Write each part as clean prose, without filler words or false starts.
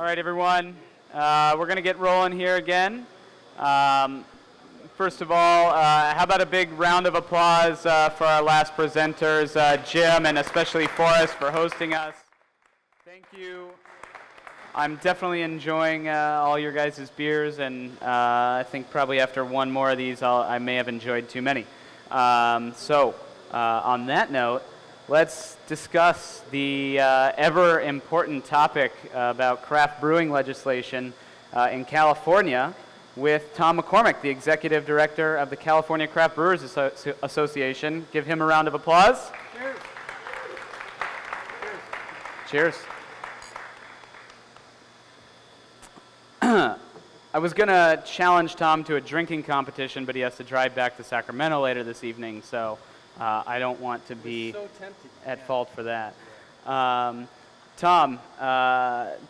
All right, everyone. We're going to get rolling here again. First of all, how about a big round of applause for our last presenters, Jim and especially Forrest, for hosting us. Thank you. I'm definitely enjoying all your guys' beers, and I think probably after one more of these, I may have enjoyed too many. So, on that note, let's discuss the ever important topic about craft brewing legislation in California with Tom McCormick, the Executive Director of the California Craft Brewers Association. Give him a round of applause. Cheers. Cheers. I was going to challenge Tom to a drinking competition, but he has to drive back to Sacramento later this evening, so I don't want to be at fault for that. Tom,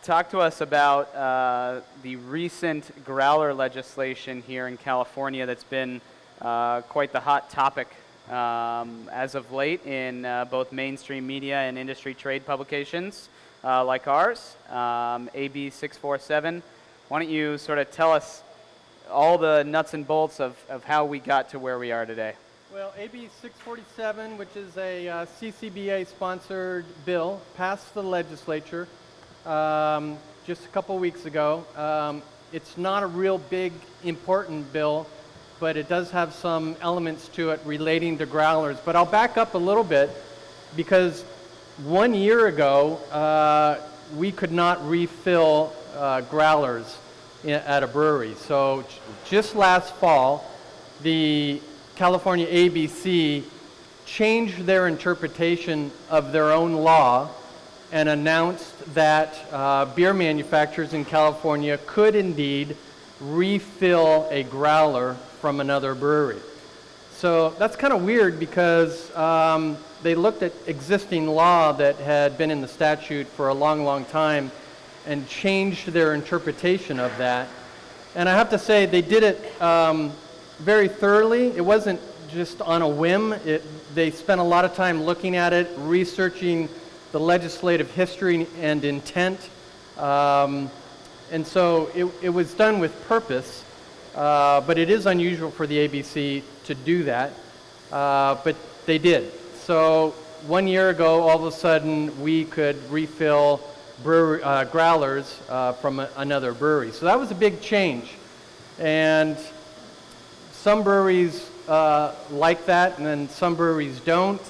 talk to us about the recent growler legislation here in California that's been quite the hot topic as of late in both mainstream media and industry trade publications like ours, AB 647. Why don't you sort of tell us all the nuts and bolts of how we got to where we are today? Well, AB 647, which is a CCBA-sponsored bill, passed the legislature just a couple weeks ago. It's not a real big, important bill, but it does have some elements to it relating to growlers. But I'll back up a little bit, because 1 year ago, we could not refill growlers at a brewery. So just last fall, the California ABC changed their interpretation of their own law and announced that beer manufacturers in California could indeed refill a growler from another brewery. So that's kind of weird, because they looked at existing law that had been in the statute for a long, long time and changed their interpretation of that. And I have to say, they did it very thoroughly. It wasn't just on a whim. They spent a lot of time looking at it, researching the legislative history and intent. And so it was done with purpose, but it is unusual for the ABC to do that, but they did. So 1 year ago, all of a sudden, we could refill growlers from another brewery. So that was a big change. And some breweries like that, and then some breweries don't.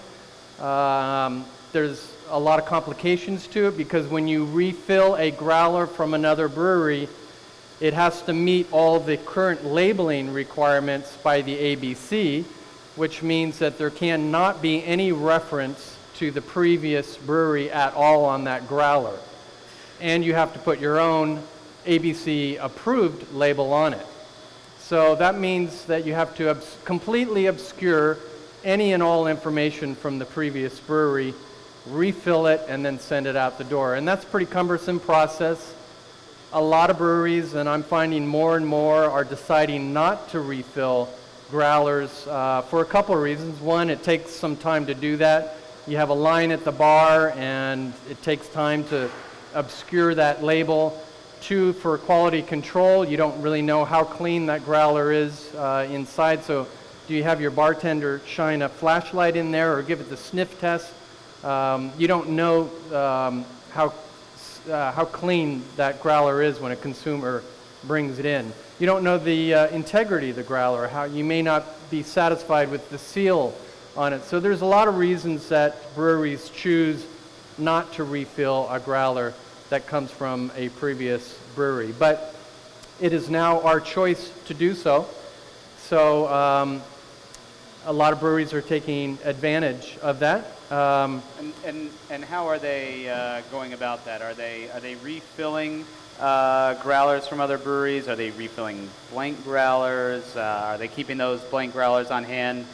There's a lot of complications to it, because when you refill a growler from another brewery, it has to meet all the current labeling requirements by the ABC, which means that there cannot be any reference to the previous brewery at all on that growler. And you have to put your own ABC approved label on it. So that means that you have to completely obscure any and all information from the previous brewery, refill it, and then send it out the door. And that's a pretty cumbersome process. A lot of breweries, and I'm finding more and more, are deciding not to refill growlers for a couple of reasons. One, it takes some time to do that. You have a line at the bar, and it takes time to obscure that label. Two, for quality control, you don't really know how clean that growler is inside, so do you have your bartender shine a flashlight in there or give it the sniff test? You don't know how clean that growler is when a consumer brings it in. You don't know the integrity of the growler, how you may not be satisfied with the seal on it. So there's a lot of reasons that breweries choose not to refill a growler that comes from a previous brewery. But it is now our choice to do so. So a lot of breweries are taking advantage of that. And how are they going about that? Are they refilling growlers from other breweries? Are they refilling blank growlers? Are they keeping those blank growlers on hand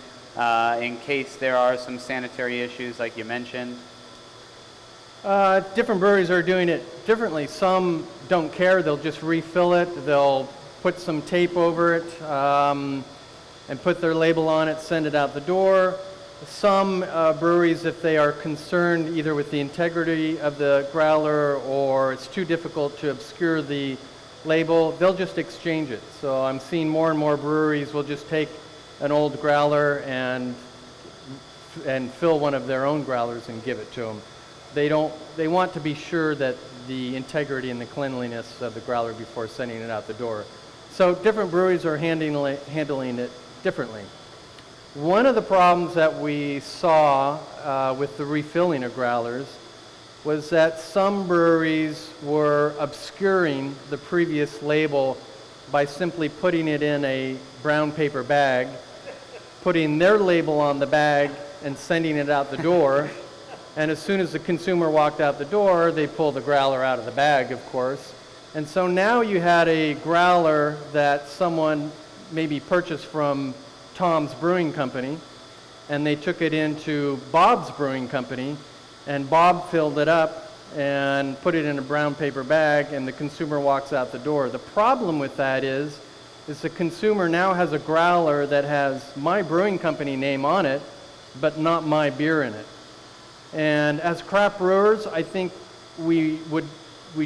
in case there are some sanitary issues like you mentioned? Different breweries are doing it differently. Some don't care. They'll just refill it. They'll put some tape over it and put their label on it, send it out the door. Some breweries, if they are concerned either with the integrity of the growler or it's too difficult to obscure the label, they'll just exchange it. So I'm seeing more and more breweries will just take an old growler and fill one of their own growlers and give it to them. They want to be sure that the integrity and the cleanliness of the growler before sending it out the door. So different breweries are handling it differently. One of the problems that we saw with the refilling of growlers was that some breweries were obscuring the previous label by simply putting it in a brown paper bag, putting their label on the bag and sending it out the door. And as soon as the consumer walked out the door, they pulled the growler out of the bag, of course. And so now you had a growler that someone maybe purchased from Tom's Brewing Company, and they took it into Bob's Brewing Company, and Bob filled it up and put it in a brown paper bag, and the consumer walks out the door. The problem with that is the consumer now has a growler that has my brewing company name on it, but not my beer in it. And as craft brewers, I think we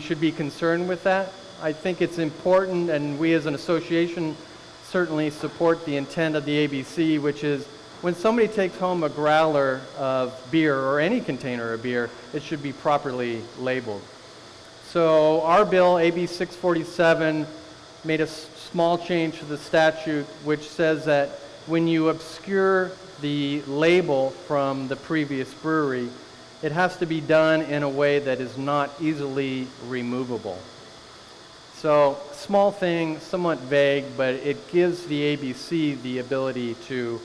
should be concerned with that. I think it's important, and we as an association certainly support the intent of the ABC, which is when somebody takes home a growler of beer or any container of beer, it should be properly labeled. So our bill, AB 647, made a small change to the statute which says that when you obscure the label from the previous brewery, it has to be done in a way that is not easily removable. So, small thing, somewhat vague, but it gives the ABC the ability to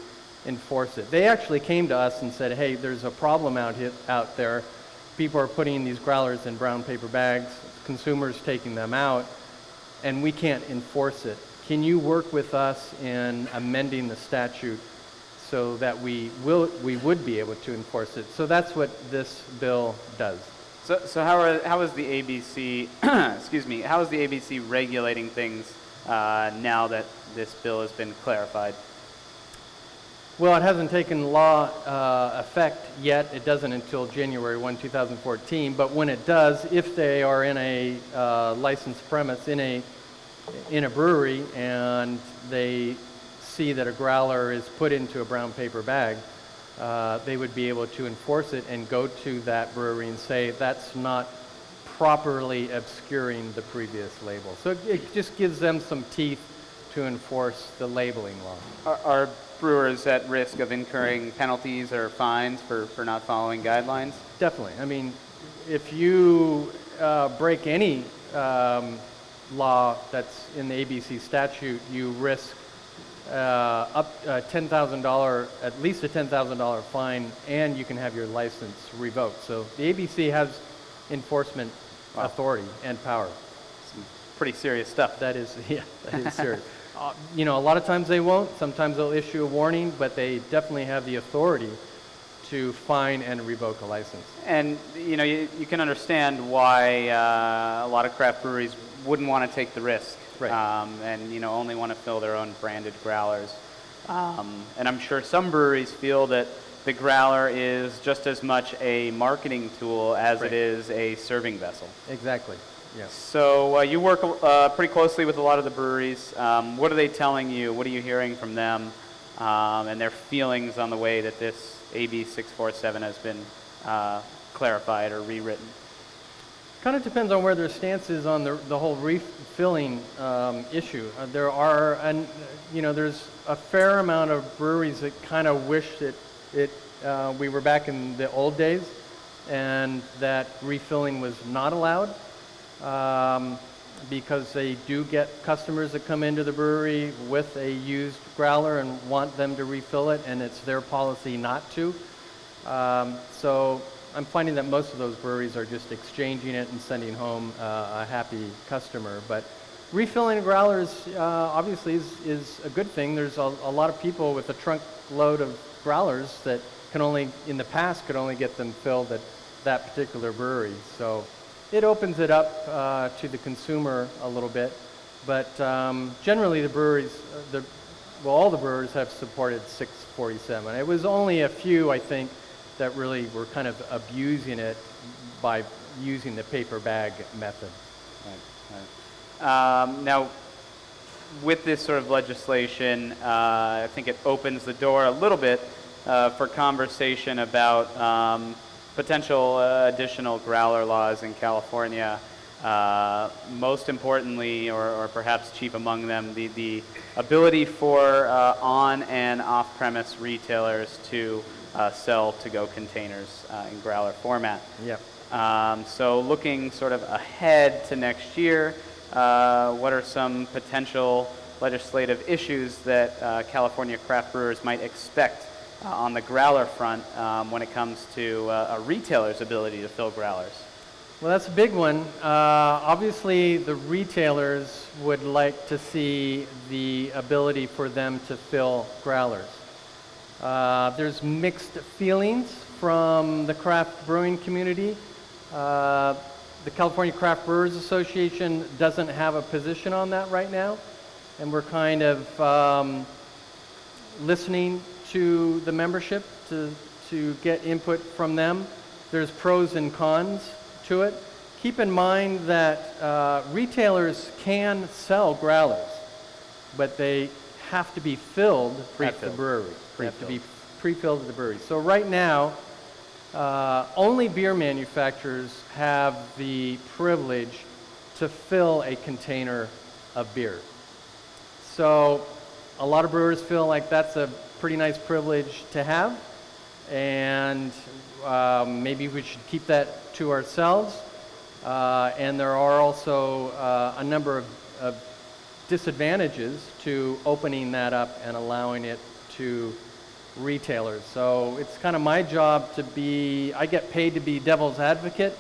enforce it. They actually came to us and said, hey, there's a problem out there. People are putting these growlers in brown paper bags, consumers taking them out, and we can't enforce it. Can you work with us in amending the statute so that we would be able to enforce it? So that's what this bill does. So how is the ABC, excuse me, how is the ABC regulating things now that this bill has been clarified? Well, it hasn't taken law effect yet. It doesn't until January 1, 2014. But when it does, if they are in a licensed premise in a brewery and they see that a growler is put into a brown paper bag, they would be able to enforce it and go to that brewery and say that's not properly obscuring the previous label. So it just gives them some teeth to enforce the labeling law. Are brewers at risk of incurring penalties or fines for not following guidelines? Definitely. I mean, if you break any law that's in the ABC statute, you risk up $10,000, at least a $10,000 fine, and you can have your license revoked. So the ABC has enforcement authority and power. Some pretty serious stuff. That is, yeah, that is serious. A lot of times they won't. Sometimes they'll issue a warning, but they definitely have the authority to fine and revoke a license. And you can understand why a lot of craft breweries wouldn't want to take the risk. Right. And only want to fill their own branded growlers. And I'm sure some breweries feel that the growler is just as much a marketing tool as Right. it is a serving vessel. Exactly. Yes. So you work pretty closely with a lot of the breweries. What are they telling you? What are you hearing from them and their feelings on the way that this AB 647 has been clarified or rewritten? Kind of depends on where their stance is on the whole refilling issue. There's a fair amount of breweries that kind of wish that we were back in the old days and that refilling was not allowed because they do get customers that come into the brewery with a used growler and want them to refill it, and it's their policy not to. So I'm finding that most of those breweries are just exchanging it and sending home a happy customer. But refilling growlers obviously is a good thing. There's a lot of people with a trunk load of growlers that in the past could only get them filled at that particular brewery. So it opens it up to the consumer a little bit. But generally the breweries, well, all the brewers have supported 647. It was only a few, I think, that really were kind of abusing it by using the paper bag method. Right. Now, with this sort of legislation, I think it opens the door a little bit for conversation about potential additional growler laws in California. Most importantly, or perhaps chief among them, the ability for on and off-premise retailers to sell to-go containers in growler format. Yep. So looking sort of ahead to next year, what are some potential legislative issues that California craft brewers might expect on the growler front when it comes to a retailer's ability to fill growlers? Well, that's a big one. Obviously, the retailers would like to see the ability for them to fill growlers. There's mixed feelings from the craft brewing community. The California Craft Brewers Association doesn't have a position on that right now, and we're kind of listening to the membership to get input from them. There's pros and cons to it. Keep in mind that retailers can sell growlers, but they have to be filled at the brewery. They have to be pre-filled at the brewery. So right now, only beer manufacturers have the privilege to fill a container of beer. So a lot of brewers feel like that's a pretty nice privilege to have, and maybe we should keep that to ourselves. And there are also a number of disadvantages to opening that up and allowing it to retailers. So it's kind of my job to be, I get paid to be devil's advocate,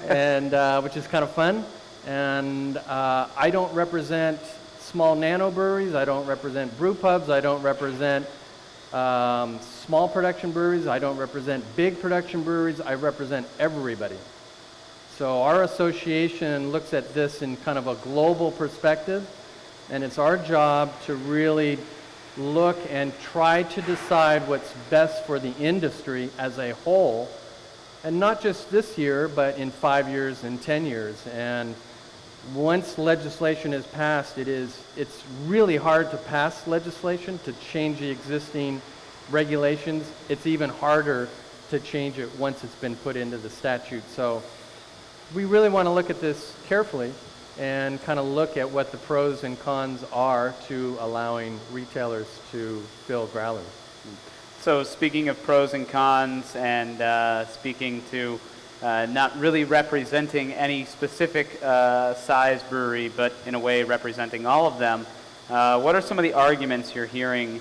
and which is kind of fun. And I don't represent small nano breweries, I don't represent brew pubs, I don't represent small production breweries, I don't represent big production breweries, I represent everybody. So our association looks at this in kind of a global perspective, and it's our job to really look and try to decide what's best for the industry as a whole, and not just this year, but in 5 years and 10 years. And once legislation is passed, it's really hard to pass legislation to change the existing regulations. It's even harder to change it once it's been put into the statute. So we really want to look at this carefully and kind of look at what the pros and cons are to allowing retailers to fill growlers. So speaking of pros and cons, and speaking to not really representing any specific size brewery, but in a way representing all of them, what are some of the arguments you're hearing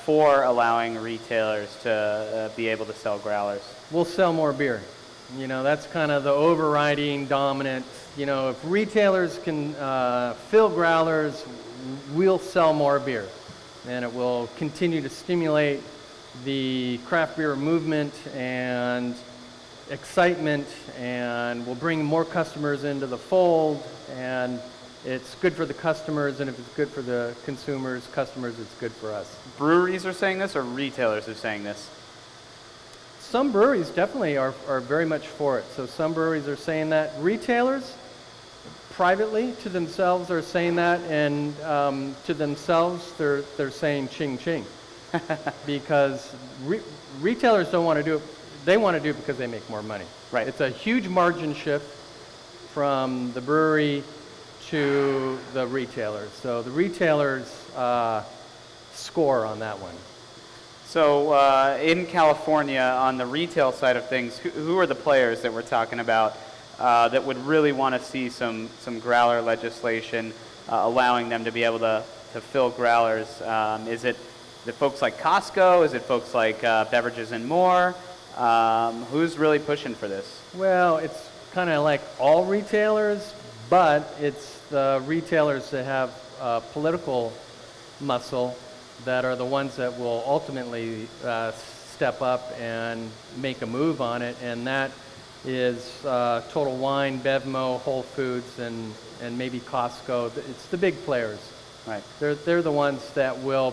for allowing retailers to be able to sell growlers? We'll sell more beer. You know, that's kind of the overriding dominant. You know, if retailers can fill growlers, we'll sell more beer. And it will continue to stimulate the craft beer movement and excitement, and we'll bring more customers into the fold, and it's good for the customers, and if it's good for the consumers, customers, it's good for us. Breweries are saying this, or retailers are saying this? Some breweries definitely are very much for it. So some breweries are saying that. Retailers, privately to themselves, are saying that, and to themselves, they're saying ching ching. Because retailers don't want to do it. They want to do it because they make more money. Right. It's a huge margin shift from the brewery to the retailers. So the retailers score on that one. So in California, on the retail side of things, who are the players that we're talking about that would really want to see some growler legislation allowing them to be able to fill growlers? Is it the folks like Costco? Is it folks like Beverages and More? Who's really pushing for this? Well, it's kind of like all retailers, but it's the retailers that have political muscle that are the ones that will ultimately step up and make a move on it, and that is Total Wine, Bevmo, Whole Foods, and maybe Costco. It's the big players. Right. They're the ones that will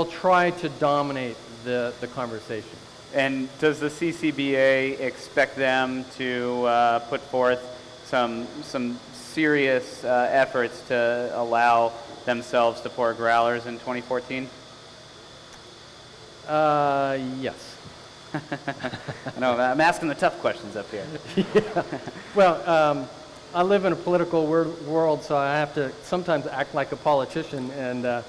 try to dominate the conversation. And does the CCBA expect them to put forth some serious efforts to allow themselves to pour growlers in 2014? Yes. No, I'm asking the tough questions up here. Yeah. Well, I live in a political world, so I have to sometimes act like a politician, and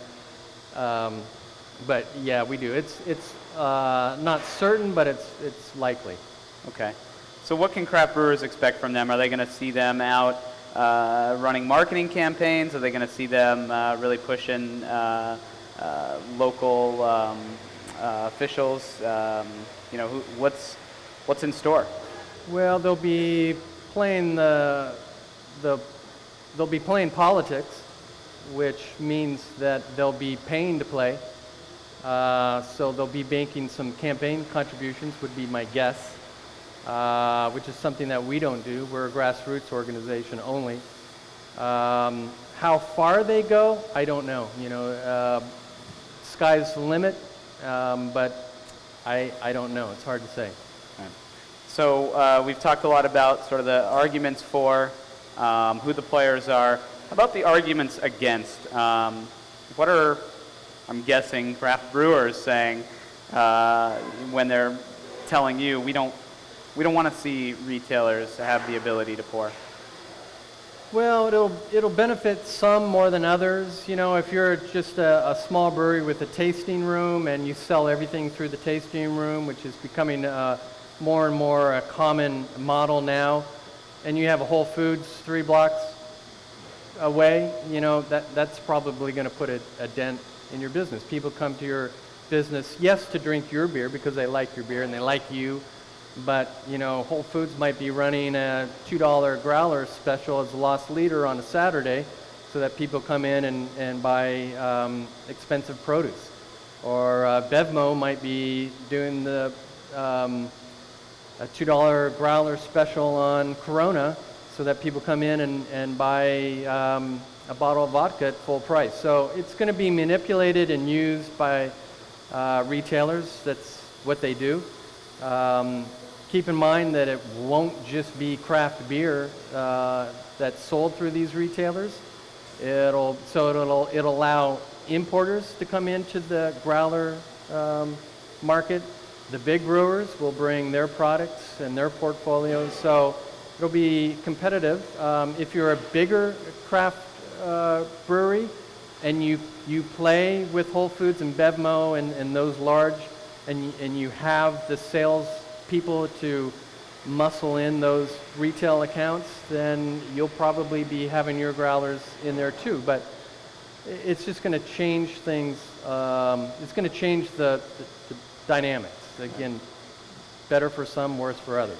but yeah, we do. It's not certain, but it's likely. Okay. So what can craft brewers expect from them? Are they going to see them out running marketing campaigns? Are they going to see them really pushing local officials? What's in store? Well, they'll be playing they'll be playing politics, which means that they'll be paying to play. So they'll be making some campaign contributions, would be my guess, which is something that we don't do. We're a grassroots organization only. How far they go, I don't know. Sky's the limit, but I don't know. It's hard to say. Right. So we've talked a lot about sort of the arguments for, who the players are. How about the arguments against? What are, I'm guessing, craft brewers saying when they're telling you we don't want to see retailers have the ability to pour? Well, it'll benefit some more than others. If you're just a small brewery with a tasting room and you sell everything through the tasting room, which is becoming more and more a common model now, and you have a Whole Foods 3 blocks away, that's probably going to put a dent in your business. People come to your business, yes, to drink your beer because they like your beer and they like you, but Whole Foods might be running a $2 growler special as a lost leader on a Saturday so that people come in and buy expensive produce. Or Bevmo might be doing the a $2 growler special on Corona so that people come in and buy a bottle of vodka at full price. So it's going to be manipulated and used by retailers. That's what they do. Keep in mind that it won't just be craft beer that's sold through these retailers. It'll allow importers to come into the growler market. The big brewers will bring their products and their portfolios, so it'll be competitive. If you're a bigger craft brewery and you play with Whole Foods and Bevmo and those large, and you have the sales people to muscle in those retail accounts, then you'll probably be having your growlers in there too. But it's just going to change things. It's going to change the dynamics. Again, better for some, worse for others.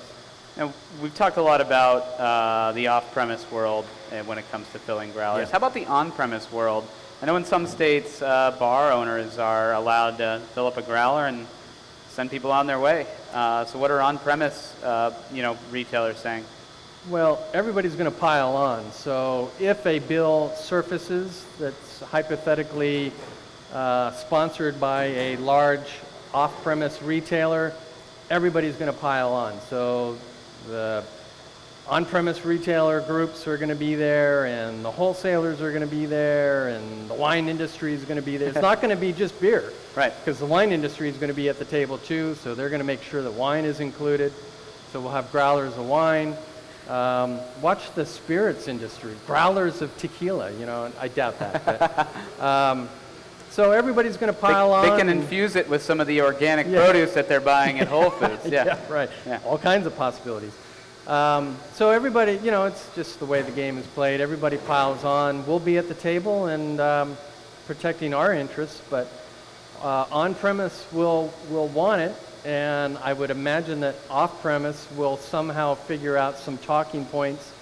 Now, we've talked a lot about the off-premise world when it comes to filling growlers. Yeah. How about the on-premise world? I know in some states, bar owners are allowed to fill up a growler and send people on their way. So what are on-premise, retailers saying? Well, everybody's going to pile on. So if a bill surfaces that's hypothetically sponsored by a large off-premise retailer, everybody's going to pile on. So the on-premise retailer groups are going to be there, and the wholesalers are going to be there, and the wine industry is going to be there. It's not going to be just beer, right? Because the wine industry is going to be at the table too, so they're going to make sure that wine is included. So we'll have growlers of wine. Watch the spirits industry, growlers of tequila. I doubt that. But, so everybody's going to pile on. They can infuse it with some of the organic produce that they're buying at Whole Foods. Yeah, right. Yeah. All kinds of possibilities. So everybody, it's just the way the game is played. Everybody piles on. We'll be at the table and protecting our interests, but on-premise will want it, and I would imagine that off-premise will somehow figure out some talking points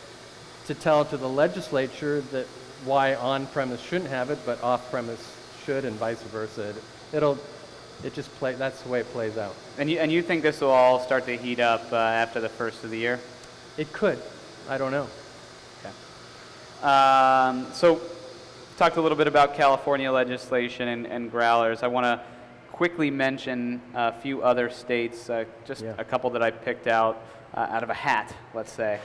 to tell to the legislature that why on-premise shouldn't have it, but off-premise should, and vice versa. That's the way it plays out. And you think this will all start to heat up after the first of the year? It could. I don't know. Okay. So talked a little bit about California legislation and growlers. I want to quickly mention a few other states, just a couple that I picked out of a hat, let's say.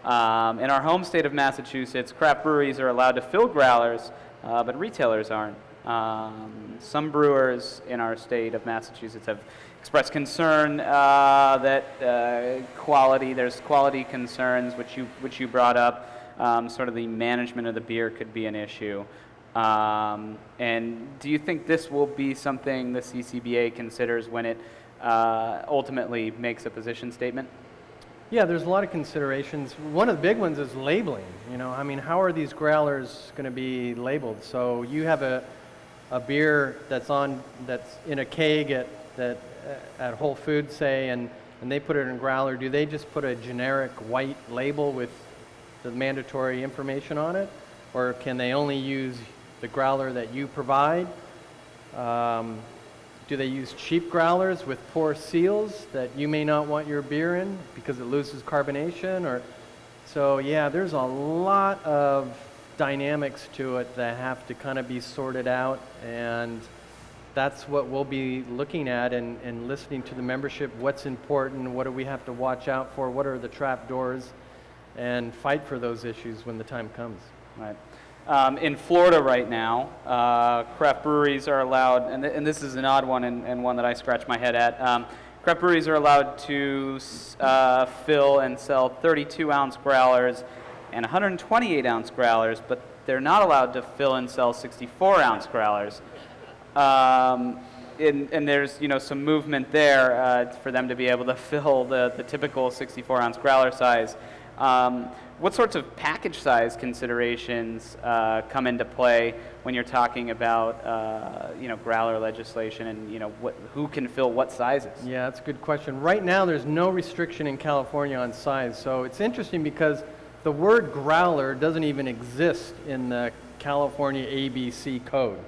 In our home state of Massachusetts, craft breweries are allowed to fill growlers, but retailers aren't. Some brewers in our state of Massachusetts have expressed concern that there's quality concerns, which you brought up. Sort of the management of the beer could be an issue. And do you think this will be something the CCBA considers when it ultimately makes a position statement? Yeah, there's a lot of considerations. One of the big ones is labeling. I mean, how are these growlers going to be labeled? So you have a beer that's in a keg at Whole Foods, say, and they put it in a growler. Do they just put a generic white label with the mandatory information on it, or can they only use the growler that you provide? Do they use cheap growlers with poor seals that you may not want your beer in because it loses carbonation? So yeah, there's a lot of dynamics to it that have to kind of be sorted out, and that's what we'll be looking at and listening to the membership. What's important? What do we have to watch out for? What are the trap doors? And fight for those issues when the time comes. Right. In Florida right now, craft breweries are allowed, and this is an odd one and one that I scratch my head at. Craft breweries are allowed to fill and sell 32-ounce growlers and 128-ounce growlers, but they're not allowed to fill and sell 64-ounce growlers. And there's some movement there for them to be able to fill the typical 64-ounce growler size. What sorts of package size considerations come into play when you're talking about growler legislation and who can fill what sizes? Yeah, that's a good question. Right now, there's no restriction in California on size, so it's interesting because the word growler doesn't even exist in the California ABC code.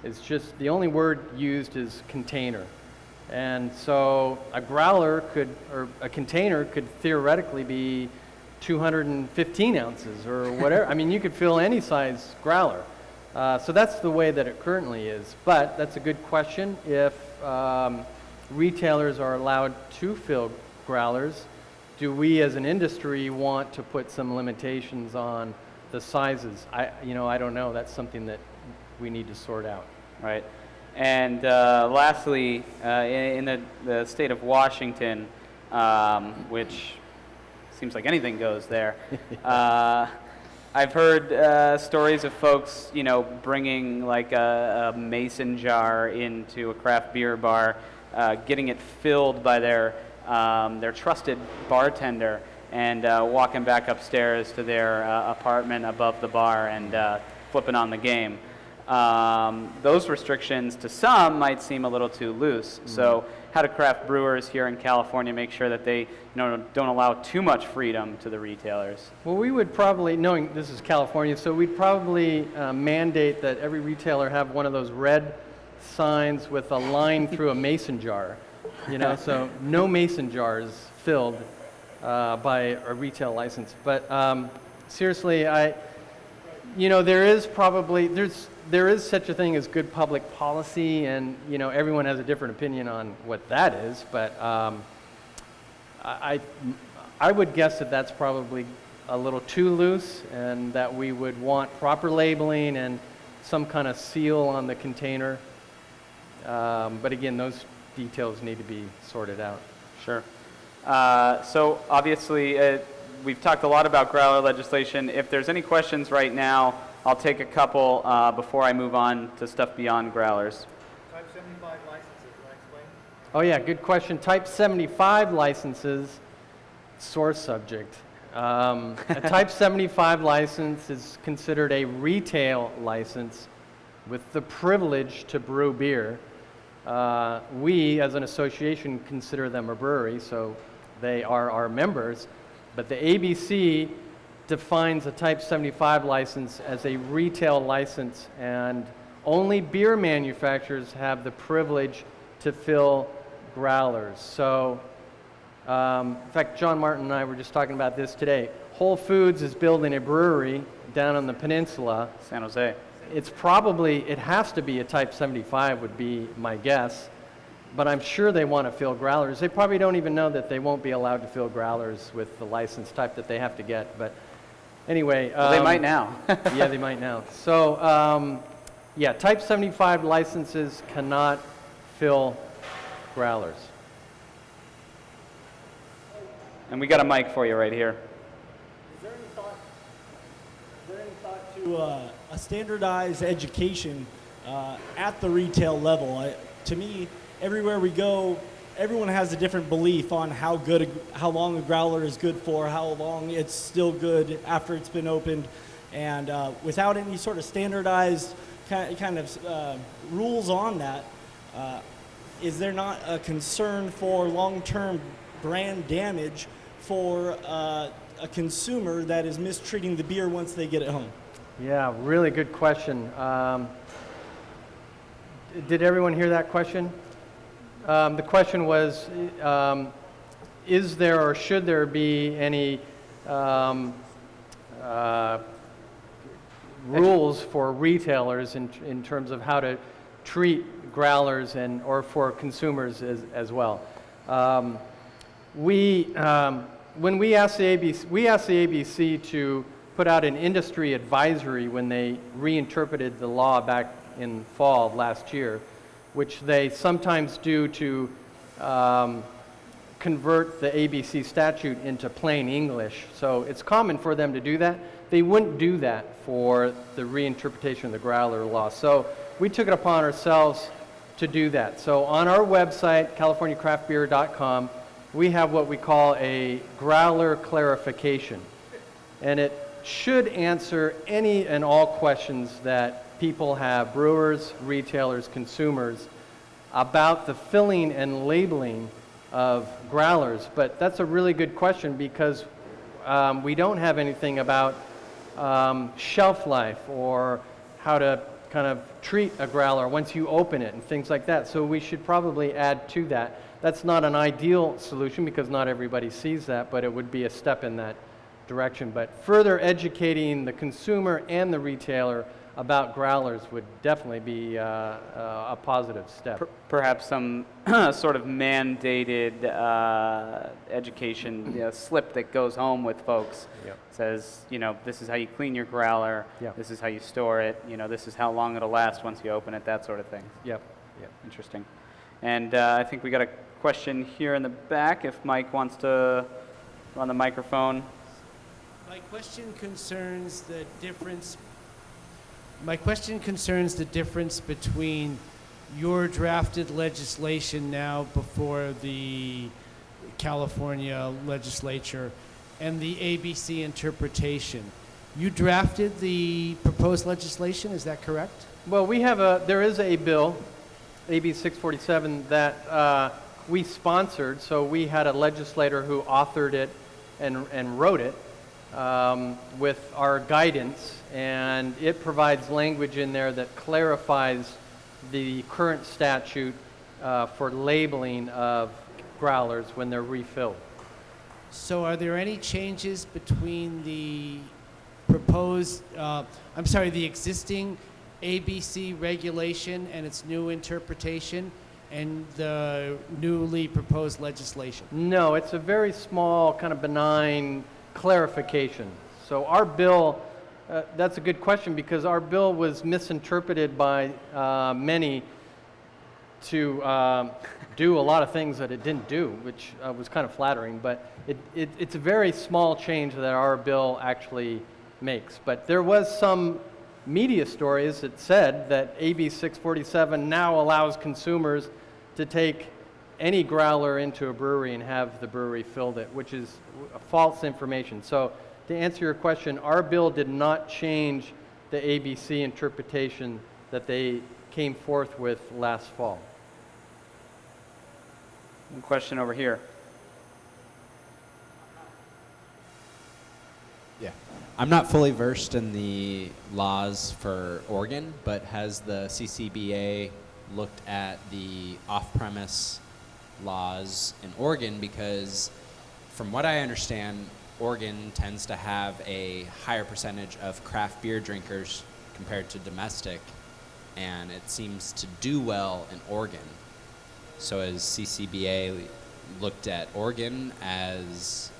It's just the only word used is container. And so a growler or a container could theoretically be 215 ounces or whatever. I mean, you could fill any size growler. So that's the way that it currently is. But that's a good question. If retailers are allowed to fill growlers, do we as an industry want to put some limitations on the sizes? I don't know. That's something that we need to sort out. Right. And lastly, in the state of Washington, which seems like anything goes there. I've heard stories of folks, bringing like a mason jar into a craft beer bar, getting it filled by their trusted bartender, and walking back upstairs to their apartment above the bar and flipping on the game. Those restrictions to some might seem a little too loose. Mm-hmm. So how do craft brewers here in California make sure that they don't allow too much freedom to the retailers? Well, we would probably, knowing this is California, so we'd probably mandate that every retailer have one of those red signs with a line through a mason jar. So no mason jars filled by a retail license. But seriously, there is such a thing as good public policy, and everyone has a different opinion on what that is. But I would guess that that's probably a little too loose, and that we would want proper labeling and some kind of seal on the container. But again, those details need to be sorted out. Sure. So obviously, we've talked a lot about growler legislation. If there's any questions right now, I'll take a couple before I move on to stuff beyond growlers. Type 75 licenses, can I explain? Oh yeah, good question. Type 75 licenses, sore subject. A Type 75 license is considered a retail license with the privilege to brew beer. We, as an association, consider them a brewery, so they are our members. But the ABC defines a Type 75 license as a retail license, and only beer manufacturers have the privilege to fill growlers. So, in fact, John Martin and I were just talking about this today. Whole Foods is building a brewery down on the peninsula. San Jose. it's probably, it has to be a Type 75 would be my guess, but I'm sure they want to fill growlers. They probably don't even know that they won't be allowed to fill growlers with the license type that they have to get, but anyway. Well, they might now. Yeah, they might now. So, yeah, Type 75 licenses cannot fill growlers. And we got a mic for you right here. Is there any thought to a standardized education at the retail level? To me, everywhere we go, everyone has a different belief on how long a growler is good for, how long it's still good after it's been opened, and without any sort of standardized kind of rules on that, is there not a concern for long-term brand damage for a consumer that is mistreating the beer once they get it home? Yeah, really good question. Did everyone hear that question? The question was, is there or should there be any rules for retailers in terms of how to treat growlers or for consumers as well? When we asked the ABC to put out an industry advisory when they reinterpreted the law back in fall of last year, which they sometimes do to convert the ABC statute into plain English. So it's common for them to do that. They wouldn't do that for the reinterpretation of the growler law. So we took it upon ourselves to do that. So on our website, californiacraftbeer.com, we have what we call a Growler Clarification. And it should answer any and all questions that people have, brewers, retailers, consumers, about the filling and labeling of growlers. But that's a really good question because we don't have anything about shelf life or how to kind of treat a growler once you open it and things like that. So we should probably add to that. That's not an ideal solution because not everybody sees that, but it would be a step in that direction. But further educating the consumer and the retailer about growlers would definitely be a positive step. Perhaps some sort of mandated education slip that goes home with folks. Yep. Says, this is how you clean your growler, Yep. This is how you store it, this is how long it'll last once you open it, that sort of thing. Yep. Yep. Interesting. And I think we got a question here in the back, if Mike wants to run the microphone. My question concerns the difference between your drafted legislation now before the California legislature and the ABC interpretation. You drafted the proposed legislation, is that correct? Well, there is a bill, AB 647, that we sponsored. So we had a legislator who authored it and wrote it with our guidance, and it provides language in there that clarifies the current statute for labeling of growlers when they're refilled. So are there any changes between the proposed, the existing ABC regulation and its new interpretation and the newly proposed legislation? No, it's a very small, kind of benign clarification. So our bill, that's a good question because our bill was misinterpreted by many to do a lot of things that it didn't do, which was kind of flattering, but it's a very small change that our bill actually makes. But there was some media stories that said that AB 647 now allows consumers to take any growler into a brewery and have the brewery filled it, which is false information. So to answer your question, our bill did not change the ABC interpretation that they came forth with last fall. One question over here. Yeah. I'm not fully versed in the laws for Oregon, but has the CCBA looked at the off-premise laws in Oregon? Because from what I understand, Oregon tends to have a higher percentage of craft beer drinkers compared to domestic, and it seems to do well in Oregon. So has CCBA looked at Oregon as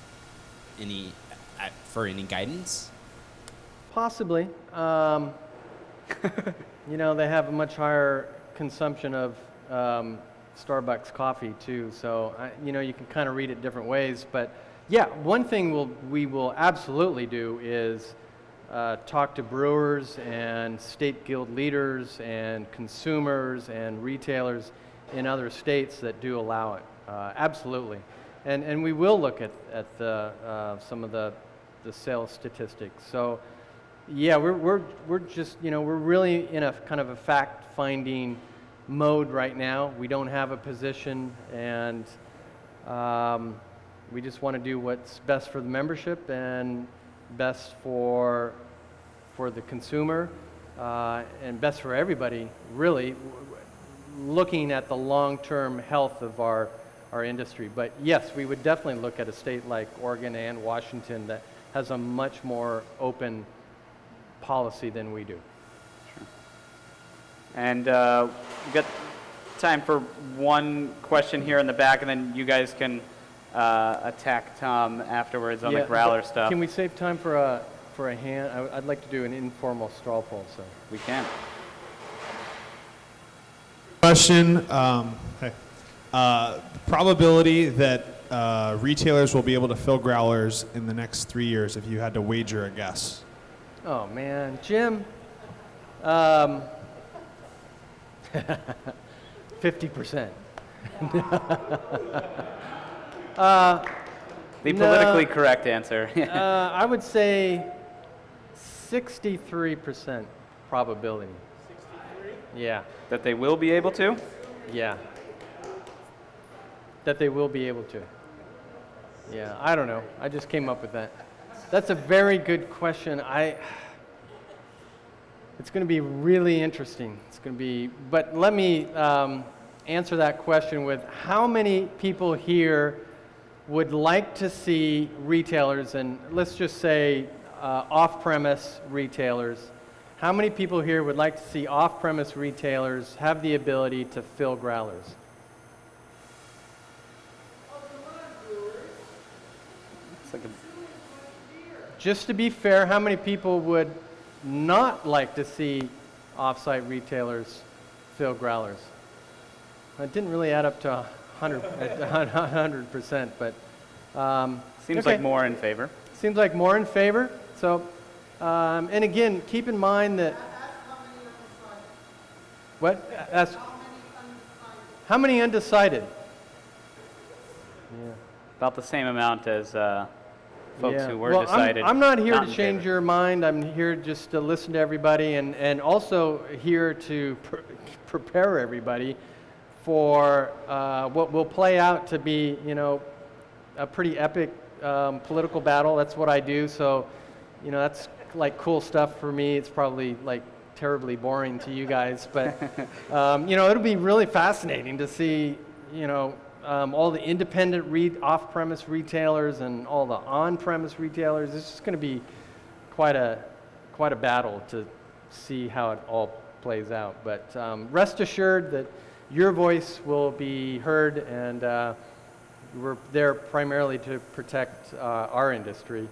for any guidance? Possibly. You know, they have a much higher consumption of Starbucks coffee too, so you know, you can kind of read it different ways. But yeah, one thing we will absolutely do is talk to brewers and state guild leaders and consumers and retailers in other states that do allow it. Absolutely, and we will look at some of the sales statistics. So yeah, we're just, you know, we're really in a kind of a fact-finding mode right now. We don't have a position, and we just want to do what's best for the membership and best for the consumer and best for everybody, really, looking at the long-term health of our industry. But yes, we would definitely look at a state like Oregon and Washington that has a much more open policy than we do. Sure. And we've got time for one question here in the back, and then you guys can attack Tom afterwards on the growler stuff. Can we save time for a hand? I'd like to do an informal straw poll. So We can. Question, probability that retailers will be able to fill growlers in the next 3 years if you had to wager a guess. oh man, Jim, 50%. The politically correct answer. I would say 63% probability. 63? Yeah. That they will be able to? Yeah. That they will be able to. Yeah, I don't know. I just came up with that. That's a very good question. It's going to be really interesting. It's going to be, but let me answer that question with how many people here would like to see retailers, and let's just say off-premise retailers. How many people here would like to see off-premise retailers have the ability to fill growlers? It's like Just to be fair, how many people would not like to see off-site retailers fill growlers? It didn't really add up to 100%, but seems okay. like more in favor. Seems like more in favor. So, and again, keep in mind that. What? Ask. How many undecided? Yeah. About the same amount as folks who were well, decided. I'm not here not to in change favor. your mind. I'm here just to listen to everybody and also here to prepare everybody for what will play out to be, you know, a pretty epic political battle. That's what I do. So, you know, that's like cool stuff for me. It's probably like terribly boring to you guys, but you know, it'll be really fascinating to see, you know, all the independent off-premise retailers and all the on-premise retailers. It's just going to be quite a battle to see how it all plays out. But rest assured that your voice will be heard, and we're there primarily to protect our industry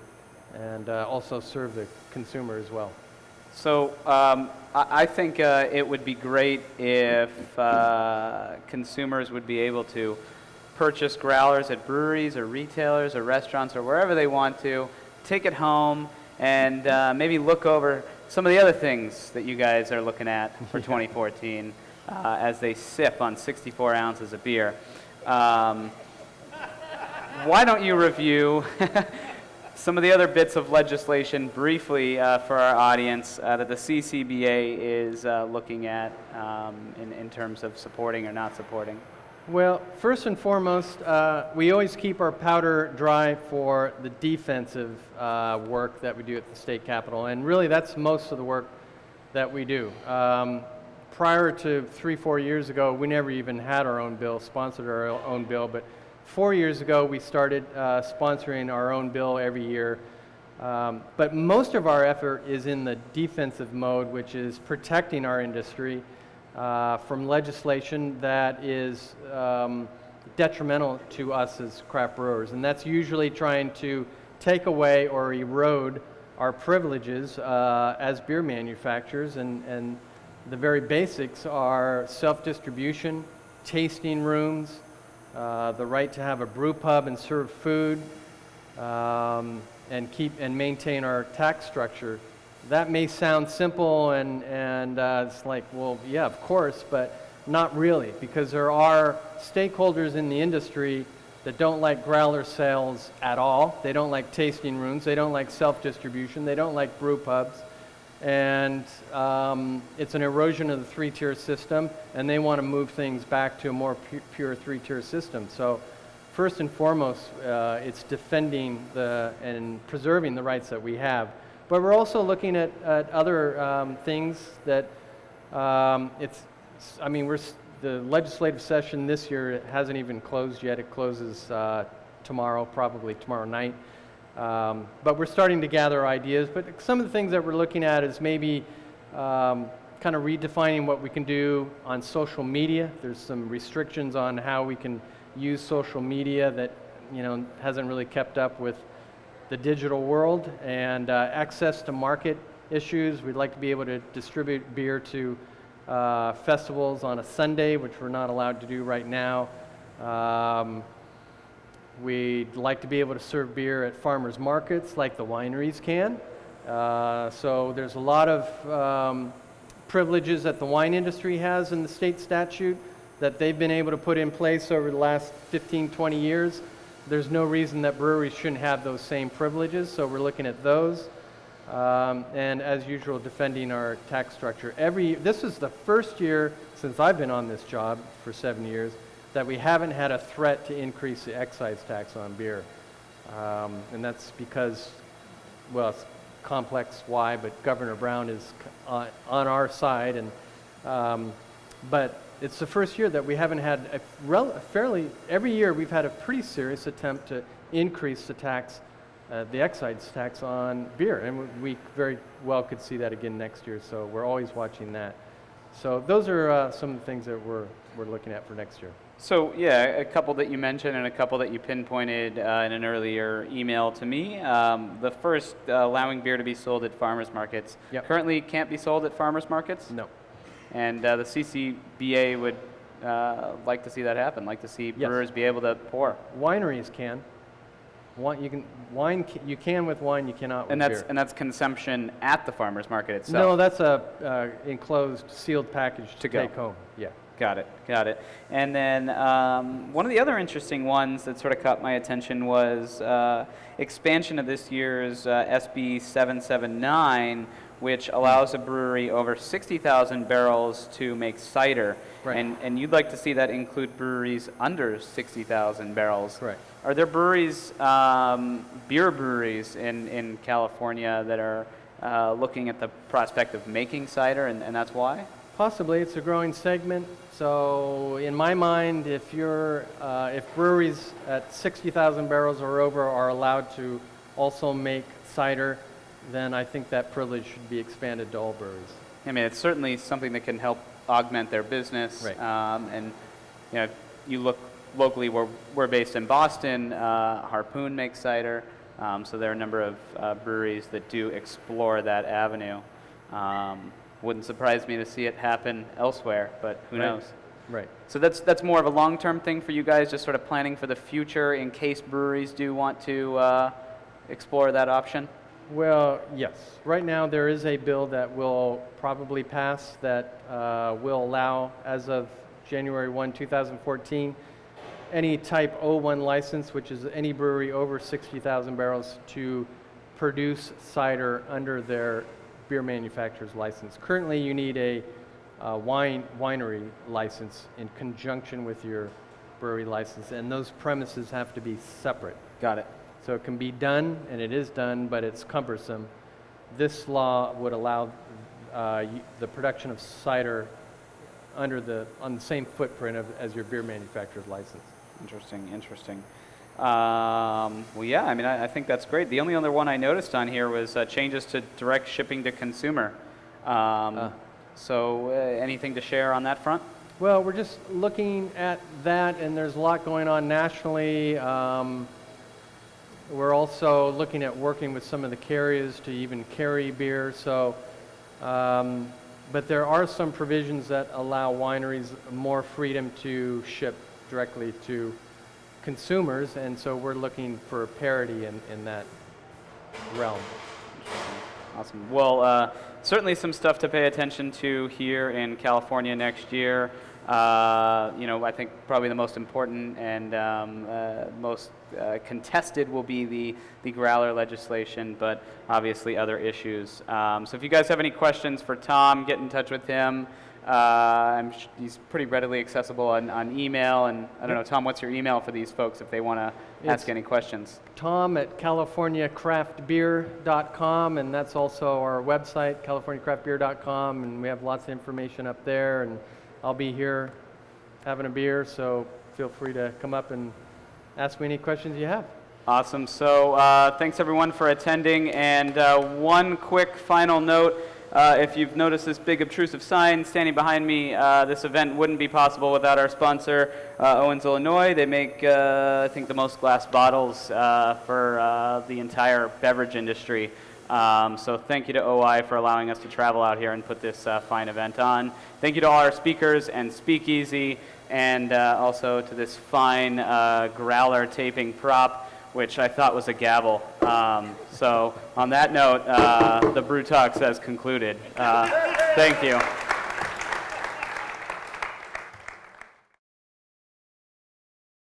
and also serve the consumer as well. So I think it would be great if consumers would be able to purchase growlers at breweries or retailers or restaurants or wherever they want to, take it home, and maybe look over some of the other things that you guys are looking at for 2014 as they sip on 64 ounces of beer. Why don't you review some of the other bits of legislation briefly for our audience that the CCBA is looking at in terms of supporting or not supporting? Well, first and foremost, we always keep our powder dry for the defensive work that we do at the state capitol, and really that's most of the work that we do. Prior to 3-4 years ago, we never even had our own bill, sponsored our own bill, but 4 years ago we started sponsoring our own bill every year But most of our effort is in the defensive mode, which is protecting our industry from legislation that is detrimental to us as craft brewers. And that's usually trying to take away or erode our privileges as beer manufacturers. And the very basics are self-distribution, tasting rooms, the right to have a brew pub and serve food, and keep and maintain our tax structure. That may sound simple and it's like, well, yeah, of course, but not really, because there are stakeholders in the industry that don't like growler sales at all. They don't like tasting rooms. They don't like self-distribution. They don't like brew pubs. And it's an erosion of the three-tier system, and they want to move things back to a more pure three-tier system. So first and foremost, it's defending and preserving the rights that we have. But we're also looking at other things that the legislative session this year hasn't even closed yet. It closes tomorrow, probably tomorrow night. But we're starting to gather ideas. But some of the things that we're looking at is maybe kind of redefining what we can do on social media. There's some restrictions on how we can use social media that hasn't really kept up with the digital world, and access to market issues. We'd like to be able to distribute beer to festivals on a Sunday, which we're not allowed to do right now. We'd like to be able to serve beer at farmers markets like the wineries can. So there's a lot of privileges that the wine industry has in the state statute that they've been able to put in place over the last 15, 20 years. There's no reason that breweries shouldn't have those same privileges, so we're looking at those. And as usual, defending our tax structure. This is the first year since I've been on this job for 7 years that we haven't had a threat to increase the excise tax on beer. And that's because, well, it's complex why, but Governor Brown is on our side. But it's the first year that we haven't had every year we've had a pretty serious attempt to increase the excise tax on beer, and we very well could see that again next year, so we're always watching that. So those are some of the things that we're looking at for next year. So yeah, a couple that you mentioned and a couple that you pinpointed in an earlier email to me. The first, allowing beer to be sold at farmers markets. Yep. Currently can't be sold at farmers markets? No. And the CCBA would like to see that happen, like to see brewers be able to pour. Wineries can. You can with wine, you cannot with beer. And that's consumption at the farmer's market itself? No, that's a enclosed, sealed package to take home. Yeah. Got it. And then one of the other interesting ones that sort of caught my attention was expansion of this year's SB 779, which allows a brewery over 60,000 barrels to make cider. Right. And you'd like to see that include breweries under 60,000 barrels. Correct. Are there breweries, beer breweries in California that are looking at the prospect of making cider, and that's why? Possibly. It's a growing segment. So in my mind, if breweries at 60,000 barrels or over are allowed to also make cider, then I think that privilege should be expanded to all breweries. I mean, it's certainly something that can help augment their business. Right. And you look locally, we're based in Boston. Harpoon makes cider, so there are a number of breweries that do explore that avenue. Wouldn't surprise me to see it happen elsewhere, but who knows? Right. So that's more of a long-term thing for you guys, just sort of planning for the future in case breweries do want to explore that option? Well, yes. Right now there is a bill that will probably pass that will allow, as of January 1, 2014, any type 01 license, which is any brewery over 60,000 barrels, to produce cider under their beer manufacturer's license. Currently, you need a winery license in conjunction with your brewery license, and those premises have to be separate. Got it. So it can be done, and it is done, but it's cumbersome. This law would allow the production of cider on the same footprint as your beer manufacturer's license. Interesting. Well, yeah, I mean, I think that's great. The only other one I noticed on here was changes to direct shipping to consumer. So anything to share on that front? Well, we're just looking at that, and there's a lot going on nationally. We're also looking at working with some of the carriers to even carry beer. So, but there are some provisions that allow wineries more freedom to ship directly to consumers, and so we're looking for parity in that realm. Awesome. Well, certainly some stuff to pay attention to here in California next year. I think probably the most important and most contested will be the growler legislation, but obviously other issues. So if you guys have any questions for Tom, get in touch with him. He's pretty readily accessible on email, and I don't know, Tom, what's your email for these folks if they want to ask any questions? Tom@californiacraftbeer.com, and that's also our website, californiacraftbeer.com, and we have lots of information up there, and I'll be here having a beer, so feel free to come up and ask me any questions you have. Awesome. So thanks everyone for attending, and one quick final note. If you've noticed this big obtrusive sign standing behind me, this event wouldn't be possible without our sponsor, Owens, Illinois. They make, I think, the most glass bottles for the entire beverage industry. So thank you to OI for allowing us to travel out here and put this fine event on. Thank you to all our speakers and Speakeasy, and also to this fine growler taping prop, which I thought was a gavel. So on that note, the Brew Talks has concluded. Thank you.